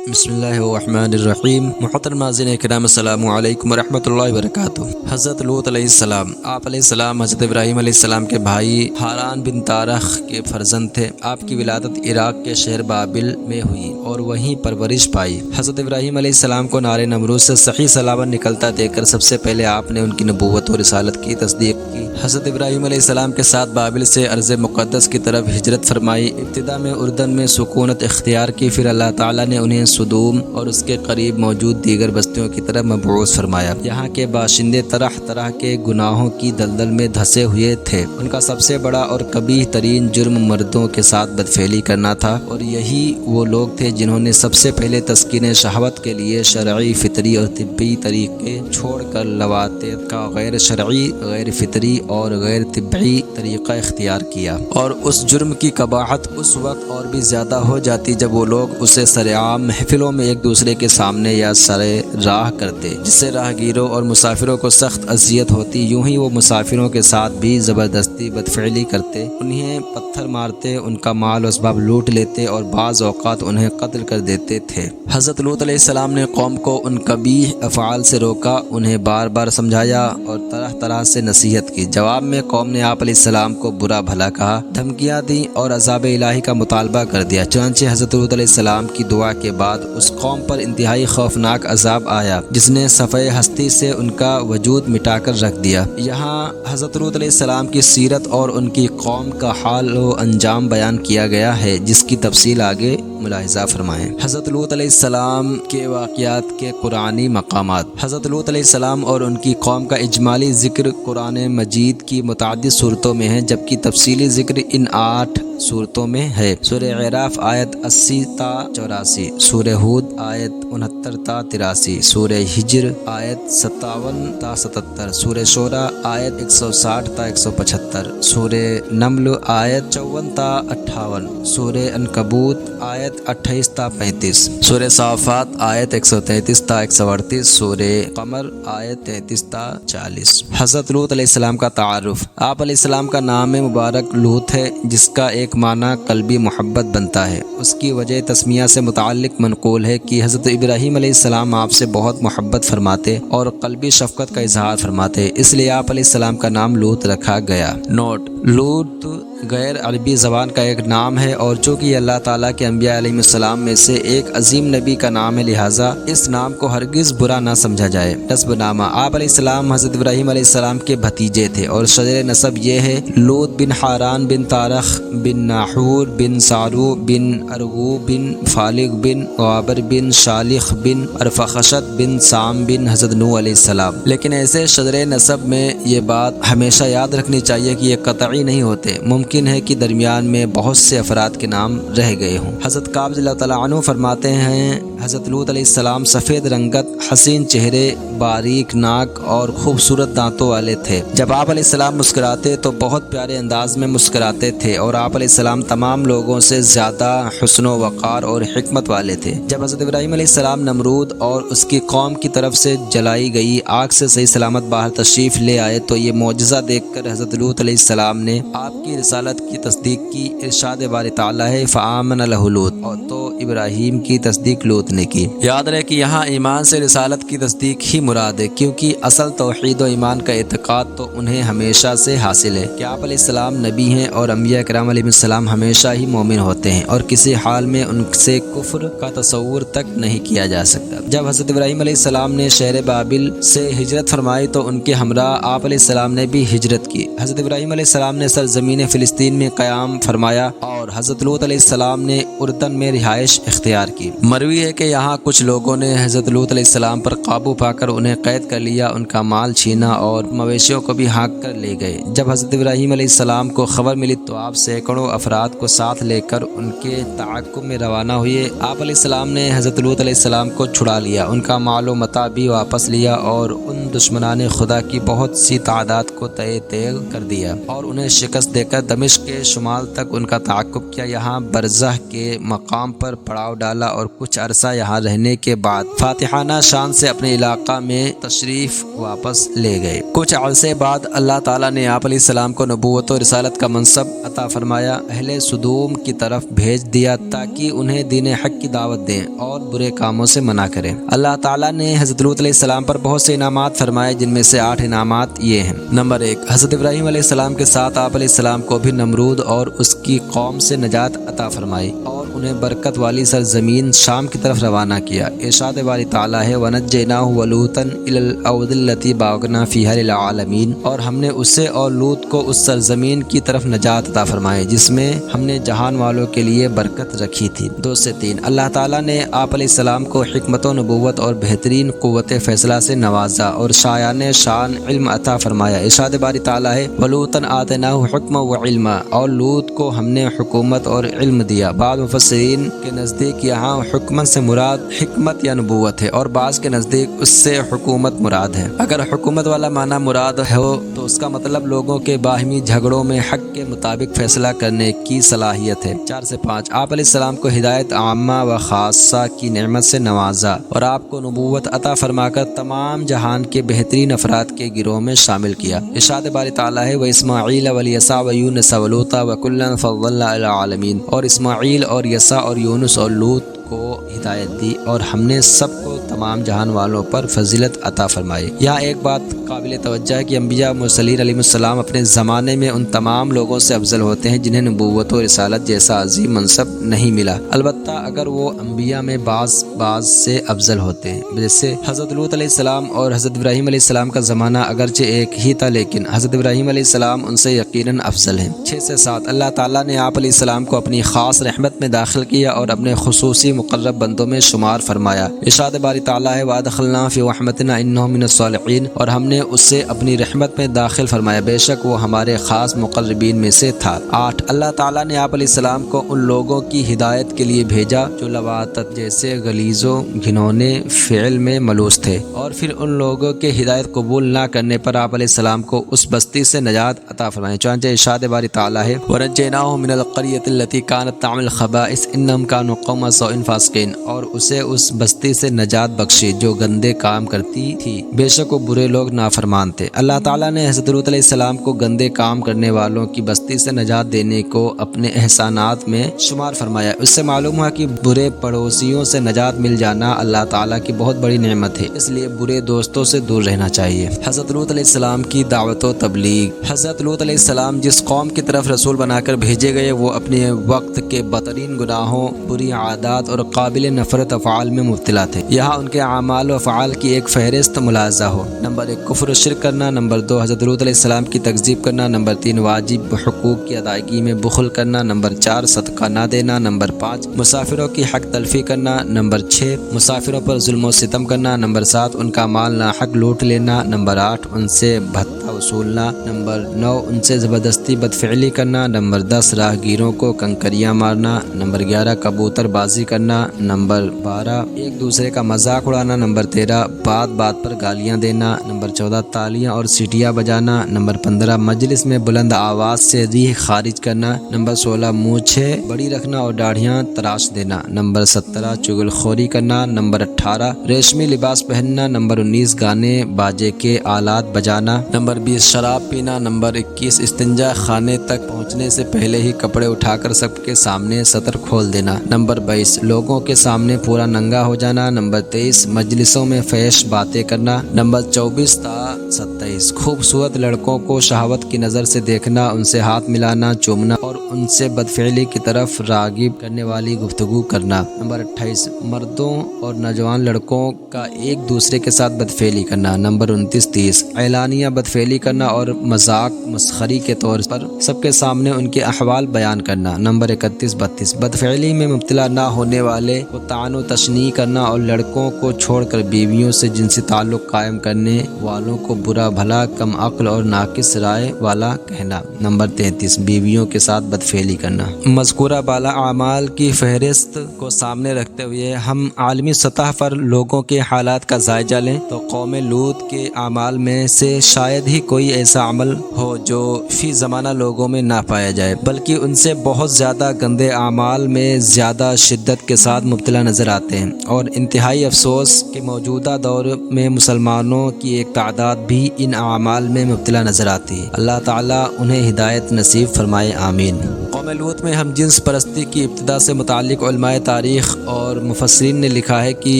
بسم اللہ الرحمن الرحیم۔ محترم ناظرین کرام، السلام علیکم ورحمۃ اللہ وبرکاتہ۔ حضرت لوط علیہ السلام، آپ علیہ السلام حضرت ابراہیم علیہ السلام کے بھائی حاران بن تارخ کے فرزند تھے۔ آپ کی ولادت عراق کے شہر بابل میں ہوئی اور وہیں پرورش پائی۔ حضرت ابراہیم علیہ السلام کو نار نمرود سے صحیح سلامت نکلتا دیکھ کر سب سے پہلے آپ نے ان کی نبوت و رسالت کی تصدیق کی۔ حضرت ابراہیم علیہ السلام کے ساتھ بابل سے ارض مقدس کی طرف ہجرت فرمائی۔ ابتدا میں اردن میں سکونت اختیار کی، پھر اللہ تعالیٰ نے انہیں صدوم اور اس کے قریب موجود دیگر بستیوں کی طرف مبعوث فرمایا۔ یہاں کے باشندے طرح طرح کے گناہوں کی دلدل میں دھسے ہوئے تھے۔ ان کا سب سے بڑا اور قبیح ترین جرم مردوں کے ساتھ بدفعلی کرنا تھا، اور یہی وہ لوگ تھے جنہوں نے سب سے پہلے تسکین شہوت کے لیے شرعی، فطری اور طبی طریقے چھوڑ کر لواطیت کا غیر شرعی، غیر فطری اور غیر طبی طریقہ اختیار کیا۔ اور اس جرم کی قباحت اس وقت اور بھی زیادہ ہو جاتی جب وہ لوگ اسے سرعام محفلوں میں ایک دوسرے کے سامنے یا سر راہ کرتے، جس سے راہگیروں اور مسافروں کو سخت اذیت ہوتی۔ یوں ہی وہ مسافروں کے ساتھ بھی زبردستی بدفعلی کرتے، انہیں پتھر مارتے، ان کا مال و اسباب لوٹ لیتے اور بعض اوقات انہیں قتل کر دیتے تھے۔ حضرت لوط علیہ السلام نے قوم کو ان قبیح افعال سے روکا، انہیں بار بار سمجھایا اور طرح طرح سے نصیحت کی۔ جواب میں قوم نے آپ علیہ السلام کو برا بھلا کہا، دھمکیاں دیں اور عذاب الہی کا مطالبہ کر دیا۔ چنانچہ حضرت لوط علیہ السلام کی دعا کے بعد اس قوم پر انتہائی خوفناک عذاب آیا، جس نے صفحہ ہستی سے ان کا وجود مٹا کر رکھ دیا۔ یہاں حضرت لوط علیہ السلام کی سیرت اور ان کی قوم کا حال و انجام بیان کیا گیا ہے، جس کی تفصیل آگے ملاحظہ فرمائیں۔ حضرت لوط علیہ السلام کے واقعات کے قرآنی مقامات۔ حضرت لوط علیہ السلام اور ان کی قوم کا اجمالی ذکر قرآن مجید کی متعدد صورتوں میں ہے، جبکہ تفصیلی ذکر ان 8 صورتوں میں ہے۔ سورہ اعراف آیت 80 تا 84، سورہ ہود آیت 69 تا 83، سورہ ہجر آیت 57 تا 77، سورہ شعراء آیت 160 تا 175، سورہ نمل آیت 54 تا 58، سورہ عنکبوت آیت 28 تا 35، سورہ صافات آیت 133 تا 138، سورہ قمر آیت 33 تا 40۔ حضرت لوط علیہ السلام کا تعارف۔ آپ علیہ السلام کا نام مبارک لوط ہے، جس کا ایک معنی قلبی محبت بنتا ہے۔ اس کی وجہ تسمیہ سے متعلق منقول ہے کہ حضرت ابراہیم علیہ السلام آپ سے بہت محبت فرماتے اور قلبی شفقت کا اظہار فرماتے، اس لیے آپ علیہ السلام کا نام لوط رکھا گیا۔ نوٹ: لوط غیر عربی زبان کا ایک نام ہے، اور چونکہ یہ اللہ تعالیٰ کے انبیاء علیہ السلام میں سے ایک عظیم نبی کا نام ہے، لہٰذا اس نام کو ہرگز برا نہ سمجھا جائے۔ نسب نامہ۔ آپ علیہ السلام حضرت ابراہیم علیہ السلام کے بھتیجے تھے، اور شجر نسب یہ ہے: لوط بن حاران بن تارخ بن ناحور بن سارو بن ارغو بن فالغ بن غابر بن شالخ بن ارفخشد بن سام بن حضرت نوح علیہ السلام۔ لیکن ایسے شجر نسب میں یہ بات ہمیشہ یاد رکھنی چاہیے کہ یہ قطعی نہیں ہوتے، ممکن ہے کہ درمیان میں بہت سے افراد کے نام رہ گئے ہوں۔ حضرت کعب رضی اللہ تعالیٰ عنہ فرماتے ہیں، حضرت لوط علیہ السلام سفید رنگت، حسین چہرے، باریک ناک اور خوبصورت دانتوں والے تھے۔ جب آپ علیہ السلام مسکراتے تو بہت پیارے انداز میں مسکراتے تھے، اور آپ علیہ السلام تمام لوگوں سے زیادہ حسن و وقار اور حکمت والے تھے۔ جب حضرت ابراہیم علیہ السلام نمرود اور اس کی قوم کی طرف سے جلائی گئی آگ سے صحیح سلامت باہر تشریف لے آئے تو یہ معجزہ دیکھ کر حضرت لوط علیہ السلام نے آپ کی رسالت کی تصدیق کی۔ ارشاد باری تعالیٰ ہے: فآمن لہ لوط، اور تو ابراہیم کی تصدیق لوط نے کی۔ یاد رہے کہ یہاں ایمان سے رسالت کی تصدیق ہی مراد ہے، کیونکہ اصل توحید و ایمان کا اعتقاد تو انہیں ہمیشہ سے حاصل ہے کہ آپ علیہ السلام نبی ہیں، اور انبیاء کرام علیہ السلام ہمیشہ ہی مومن ہوتے ہیں، اور کسی حال میں ان سے کفر کا تصور تک نہیں کیا جا سکتا۔ جب حضرت ابراہیم علیہ السلام نے شہر بابل سے ہجرت فرمائی تو ان کے ہمراہ آپ علیہ السلام نے بھی ہجرت کی۔ حضرت ابراہیم علیہ السلام نے سرزمین فلسطین میں قیام فرمایا، اور حضرت لوط علیہ السلام نے اردن میں رہائش اختیار کی۔ مروی ہے کہ یہاں کچھ لوگوں نے حضرت لوط علیہ السلام پر قابو پا کر انہیں قید کر لیا، ان کا مال چھینا اور مویشیوں کو بھی ہانک کر لے گئے۔ جب حضرت ابراہیم علیہ السلام کو خبر ملی تو آپ سینکڑوں افراد کو ساتھ لے کر ان کے تعاقب میں روانہ ہوئے۔ آپ علیہ السلام نے حضرت لوط علیہ السلام کو چھڑا لیا، ان کا مال و متاع بھی واپس لیا، اور ان دشمنان خدا کی بہت سی تعداد کو تہہ تیغ کر دیا اور انہیں شکست دے کر دمشق کے شمال تک ان کا تعاقب کیا۔ یہاں برزہ کے مقام پر پڑاؤ ڈالا اور کچھ عرصہ یہاں رہنے کے بعد فاتحانہ شان سے اپنے علاقہ میں تشریف واپس لے گئے۔ کچھ عرصے بعد اللہ تعالیٰ نے آپ علیہ السلام کو نبوت و رسالت کا منصب عطا فرمایا، اہل صدوم کی طرف بھیج دیا تاکہ انہیں دین حق کی دعوت دیں اور برے کاموں سے منع کریں۔ اللہ تعالیٰ نے حضرت لوط علیہ السلام پر بہت سے انعامات فرمائے، جن میں سے 8 انعامات یہ ہیں۔ نمبر 1، حضرت ابراہیم علیہ السلام کے ساتھ آپ علیہ السلام کو بھی نمرود اور اس کی قوم سے نجات عطا فرمائی اور انہیں برکت والی سرزمین شام کی طرف روانہ کیا۔ ارشاد باری تعالیٰ ہے وَنَجَّيْنَاهُ وَلُوطًا إِلَى الْأَرْضِ الَّتِي بَارَكْنَا فِيهَا لِلْعَالَمِينَ، اور ہم نے اسے اور لوط کو اس سرزمین کی طرف نجات عطا فرمائی جس میں ہم نے جہان والوں کے لیے برکت رکھی تھی۔ 2 سے 3، اللہ تعالیٰ نے آپ علیہ السلام کو حکمت و نبوت اور بہترین قوت فیصلہ سے نوازا اور شایان شان علم عطا فرمایا۔ ارشاد باری تعالیٰ ہے وَلُوطًا آتَيْنَاهُ حُکْمًا وَعِلْمًا، اور لوط کو ہم نے حکومت اور علم دیا۔ بعض مفسرین کے نزدیک یہاں حکمت سے مراد حکمت یا نبوت ہے اور بعض کے نزدیک اس سے حکومت مراد ہے۔ اگر حکومت والا معنی مراد ہو تو اس کا مطلب لوگوں کے باہمی جھگڑوں میں حق کے مطابق فیصلہ کرنے کی صلاحیت ہے۔ 4 سے 5، آپ علیہ السلام کو ہدایت عامہ و خاصہ کی نعمت سے نوازا اور آپ کو نبوت عطا فرما کر تمام جہان کے بہترین افراد کے گروہ میں شامل کیا۔ ارشاد باری تعالیٰ ہے وَإِسْمَاعِيلَ وَالْيَسَعَ وَيُونُسَ وَلُوطًا وَكُلًّا فَضَّلْنَا عَلَى الْعَالَمِينَ، اور اسماعیل اور یسع اور یونس اور لوط کو ہدایت دی اور ہم نے سب کو تمام جہان والوں پر فضیلت عطا فرمائی۔ یہاں ایک بات قابل توجہ ہے کہ انبیاء مرسلین علیہ السلام اپنے زمانے میں ان تمام لوگوں سے افضل ہوتے ہیں جنہیں نبوت و رسالت جیسا عظیم منصب نہیں ملا، البتہ اگر وہ انبیاء میں بعض سے افضل ہوتے ہیں۔ جیسے حضرت لوط علیہ السلام اور حضرت ابراہیم علیہ السلام کا زمانہ اگرچہ ایک ہی تھا لیکن حضرت ابراہیم علیہ السلام ان سے یقیناً افضل ہیں۔ 6 سے 7، اللہ تعالیٰ نے آپ علیہ السلام کو اپنی خاص رحمت میں داخل کیا اور اپنے خصوصی مقرب بندوں میں شمار فرمایا۔ ارشاد باری تعالیٰ ہے وَأَدْخَلْنَاهُ فِي رَحْمَتِنَا إِنَّهُ مِنَ الصَّالِحِينَ، اور ہم نے اسے اپنی رحمت میں داخل فرمایا، بے شک وہ ہمارے خاص مقربین میں سے تھا۔ 8، اللہ تعالیٰ نے آپ علیہ السلام کو ان لوگوں کی ہدایت کے لیے بھیجا جو لواطت جیسے غلیظ و گھنونے فعل میں ملوث تھے، اور پھر ان لوگوں کے ہدایت قبول نہ کرنے پر آپ علیہ السلام کو اس بستی سے نجات عطا فرمائی۔ چنانچہ ارشاد باری تعالیٰ ہے وَنَجَّيْنَاهُ مِنَ الْقَرْيَةِ الَّتِي كَانَتْ تَعْمَلُ الْخَبَائِثَ إِنَّهُمْ كَانُوا قَوْمًا سَوْءٍ فَاسِقِينَ، اور اسے اس بستی سے نجات بخشی جو گندے کام کرتی تھی، بے شک وہ برے لوگ نافرمان تھے۔ اللہ تعالیٰ نے حضرت لوط علیہ السلام کو گندے کام کرنے والوں کی بستی سے نجات دینے کو اپنے احسانات میں شمار فرمایا۔ اس سے معلوم ہوا کہ برے پڑوسیوں سے نجات مل جانا اللہ تعالیٰ کی بہت بڑی نعمت ہے، اس لیے برے دوستوں سے دور رہنا چاہیے۔ حضرت لوط علیہ السلام کی دعوت و تبلیغ۔ حضرت لوط علیہ السلام جس قوم کی طرف رسول بنا کر بھیجے گئے وہ اپنے وقت کے بدترین گناہوں، بری عادات اور قابل نفرت افعال میں مبتلا تھے۔ یہاں ان کے اعمال و افعال کی ایک فہرست ملاحظہ ہو۔ نمبر 1، کفر و شرک کرنا۔ نمبر 2، حضرت لوط علیہ السلام کی تکذیب کرنا۔ نمبر 3، واجب حقوق کی ادائیگی میں بخل کرنا۔ نمبر 4، صدقہ نہ دینا۔ نمبر 5، مسافروں کی حق تلفی کرنا۔ نمبر 6، مسافروں پر ظلم و ستم کرنا۔ نمبر 7، ان کا مال ناحق لوٹ لینا۔ نمبر 8، ان سے بھتہ وصولنا۔ نمبر 9، ان سے زبردستی بدفعلی کرنا۔ نمبر 10، راہ گیروں کو کنکریاں مارنا۔ نمبر 11، کبوتر بازی کرنا۔ نمبر 12، ایک دوسرے کا مذاق اڑانا۔ نمبر 13، بات بات پر گالیاں دینا۔ نمبر 14، تالیاں اور سیٹیاں بجانا۔ نمبر 15، مجلس میں بلند آواز سے ریح خارج کرنا۔ نمبر 16، مونچھیں بڑی رکھنا اور داڑھیاں تراش دینا۔ نمبر 17، چغل خوری کرنا۔ نمبر 18، ریشمی لباس پہننا۔ نمبر 19، گانے باجے کے آلات بجانا۔ نمبر 20، شراب پینا۔ نمبر 21، استنجا خانے تک پہنچنے سے پہلے ہی کپڑے اٹھا کر سب کے سامنے سطر کھول دینا۔ نمبر 22، لوگوں کے سامنے پورا ننگا ہو جانا۔ نمبر 23، مجلسوں میں فحش باتیں کرنا۔ نمبر 24 تا 27، خوبصورت لڑکوں کو شہوت کی نظر سے دیکھنا، ان سے ہاتھ ملانا، چومنا اور ان سے بدفعلی کی طرف راغب کرنے والی گفتگو کرنا۔ نمبر 28، مردوں اور نوجوان لڑکوں کا ایک دوسرے کے ساتھ بدفعلی کرنا۔ نمبر 29 30، اعلانیہ بدفعلی کرنا اور مذاق مسخری کے طور پر سب کے سامنے ان کے احوال بیان کرنا۔ نمبر 31 32، بدفعلی میں مبتلا نہ ہونے والے کو طعن و تشنیع کرنا اور لڑکوں کو چھوڑ کر بیویوں سے جنسی تعلق قائم کرنے والوں کو برا بھلا، کم عقل اور ناقص رائے والا کہنا۔ نمبر 33، بیویوں کے ساتھ بدفعلی کرنا۔ مذکورہ بالا اعمال کی فہرست کو سامنے رکھتے ہوئے ہم عالمی سطح پر لوگوں کے حالات کا جائزہ لیں تو قوم لوط کے اعمال میں سے شاید ہی کوئی ایسا عمل ہو جو فی زمانہ لوگوں میں نہ پایا جائے، بلکہ ان سے بہت زیادہ گندے اعمال میں زیادہ شدت کے ساتھ مبتلا نظر آتے ہیں، اور انتہائی افسوس کہ موجودہ دور میں مسلمانوں کی ایک تعداد بھی ان اعمال میں مبتلا نظر آتی ہے۔ اللہ تعالیٰ انہیں ہدایت نصیب فرمائے، آمین۔ قوم لوط میں ہم جنس پرستی کی ابتدا سے متعلق علماء تاریخ اور مفسرین نے لکھا ہے کہ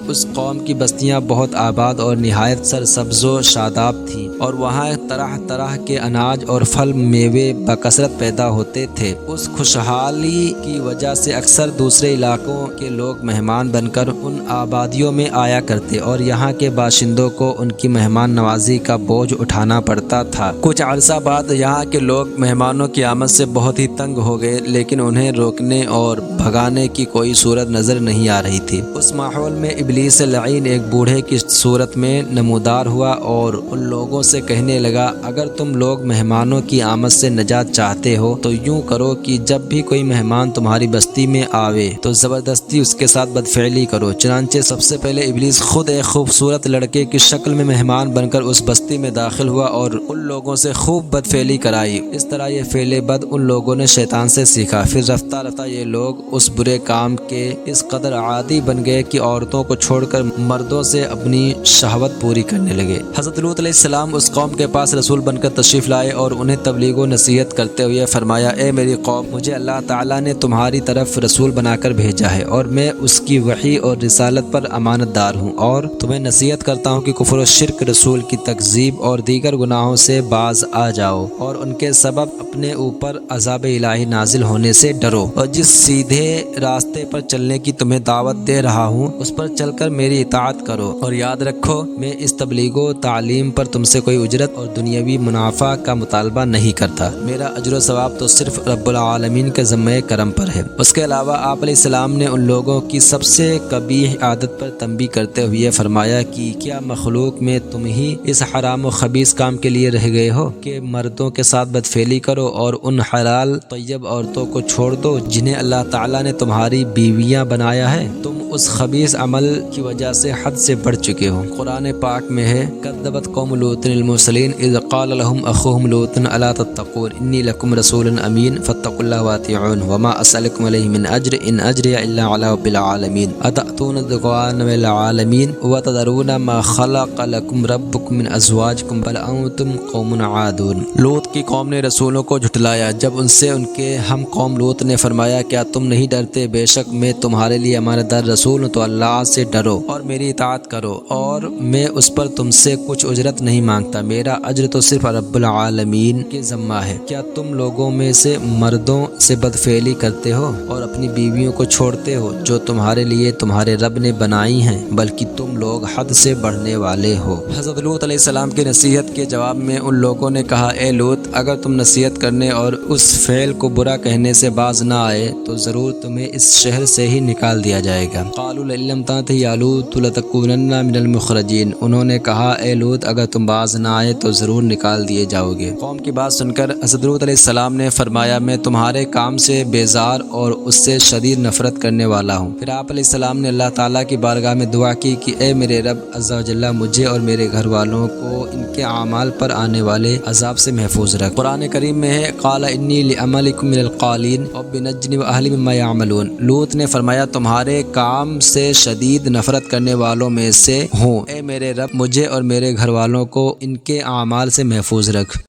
اس قوم کی بستیاں بہت آباد اور نہایت سرسبز و شاداب تھیں، اور وہاں طرح طرح کے اناج اور پھل میوے بکثرت پیدا ہوتے تھے۔ اس خوشحالی کی وجہ سے اکثر دوسرے علاقوں کے لوگ مہمان بن کر ان آبادیوں میں آیا کرتے اور یہاں کے باشندوں کو ان کی مہمان نوازی کا بوجھ اٹھانا پڑتا تھا۔ کچھ عرصہ بعد یہاں کے لوگ مہمانوں کی آمد سے بہت ہی تنگ ہو گئے، لیکن انہیں روکنے اور بھگانے کی کوئی صورت نظر نہیں آ رہی تھی۔ اس ماحول میں ابلیس لعین ایک بوڑھے کی صورت میں نمودار ہوا اور ان لوگوں سے کہنے لگا، اگر تم لوگ مہمانوں کی آمد سے نجات چاہتے ہو تو یوں کرو کہ جب بھی کوئی مہمان تمہاری بستی میں آوے تو زبردستی اس کے ساتھ بدفعلی کرو۔ چنانچہ سب سے پہلے ابلیس خود ایک خوبصورت لڑکے کی شکل میں مہمان بن کر اس بستی میں داخل ہوا اور ان لوگوں سے خوب بدفعلی کرائی۔ اس طرح یہ فعل بد ان لوگوں نے شیطان سے سیکھا۔ پھر رفتہ رفتہ یہ لوگ اس برے کام کے اس قدر عادی بن گئے کہ عورتوں کو چھوڑ کر مردوں سے اپنی شہوت پوری کرنے لگے۔ حضرت لوط علیہ السلام اس قوم کے پاس رسول بن کر تشریف لائے اور انہیں تبلیغ و نصیحت کرتے ہوئے فرمایا، اے میری قوم، مجھے اللہ تعالیٰ نے تمہاری طرف رسول بنا کر بھیجا ہے اور میں اس کی وحی اور رسالت پر امانت دار ہوں، اور تمہیں نصیحت کرتا ہوں کہ کفر و شرک، رسول کی تکذیب اور دیگر گناہوں سے باز آ جاؤ اور ان کے سبب اپنے اوپر عذاب الہی نازل ہونے سے ڈرو، اور جس سیدھے راستے پر چلنے کی تمہیں دعوت دے رہا ہوں اس پر چل کر میری اطاعت کرو، اور یاد رکھو میں اس تبلیغ و تعلیم پر تم سے کوئی اجرت اور دنیاوی منافع کا مطالبہ نہیں کرتا، میرا اجر و ثواب تو صرف رب العالمین کے ذمہ کرم پر ہے۔ اس کے علاوہ آپ علیہ السلام نے ان لوگوں کی سب سے قبیح عادت پر تنبیہ کرتے ہوئے فرمایا کہ کیا مخلوق میں تم ہی اس حرام و خبیث کام کے لیے رہ گئے ہو کہ مردوں کے ساتھ بدفعلی کرو اور ان حلال طیب عورتوں کو چھوڑ دو جنہیں اللہ تعالیٰ نے تمہاری بیویاں بنایا ہے؟ تم اس خبیث عمل کی وجہ سے حد سے بڑھ چکے ہو۔ قرآن پاک میں ہے، کذبت قوم لوط المرسلین اذ قال لهم اخوهم لوط الا تتقون انی لکم رسول امین فاتقوا اللہ واطیعون وما اسألکم علیہ من اجر ان اجری الا علی رب العالمین اتأتون الذکران من العالمین وتذرون ما خلق لکم ربکم من ازواجکم بل انتم قوم عادون۔ لوط کی قوم نے رسولوں کو جھٹلایا جب ان سے ان کے ہم قوم لوط نے فرمایا، کیا تم نہیں ڈرتے؟ بے شک میں تمہارے لیے امانت دار رسول ہوں، تو اللہ سے ڈرو اور میری اطاعت کرو، اور میں اس پر تم سے کچھ اجرت نہیں مانگتا، میرا اجر تو صرف رب العالمین کے ذمہ ہے۔ کیا تم لوگوں میں سے مردوں سے بدفعلی کرتے ہو اور اپنی بیویوں کو چھوڑتے ہو جو تمہارے لیے تمہارے رب نے بنائی ہیں، بلکہ تم لوگ حد سے بڑھنے والے ہو۔ حضرت لوط علیہ السلام کی نصیحت کے جواب میں ان لوگوں نے کہا، اے لوط، اگر تم نصیحت کرنے اور اس فعل کو برا کہنے سے باز نہ آئے تو ضرور تمہیں اس شہر سے ہی نکال دیا جائے گا۔ قالوا لئن لم تنته یا لوط لتکونن من المخرجین، انہوں نے کہا، اے لوط، اگر تم باز نہ آئے تو ضرور نکال دیے جاؤ گے۔ قوم کی بات سن کر حضرت لوط علیہ السلام نے فرمایا، میں تمہارے کام سے بیزار اور اس سے شدید نفرت کرنے والا ہوں۔ پھر آپ علیہ السلام نے اللہ تعالیٰ کی بارگاہ میں دعا کی کہ اے میرے رب عز و جل، مجھے اور میرے گھر والوں کو ان کے اعمال پر آنے والے عذاب سے محفوظ رکھ۔ قرآن کریم میں ہے، قال انی لعملکم من القالین رب نجنی واہلی مما یعملون۔ لوط نے فرمایا، تمہارے کام سے شدید نفرت کرنے والوں میں سے ہوں، اے میرے رب مجھے اور میرے گھر والوں کو ان کے اعمال سے محفوظ رکھ۔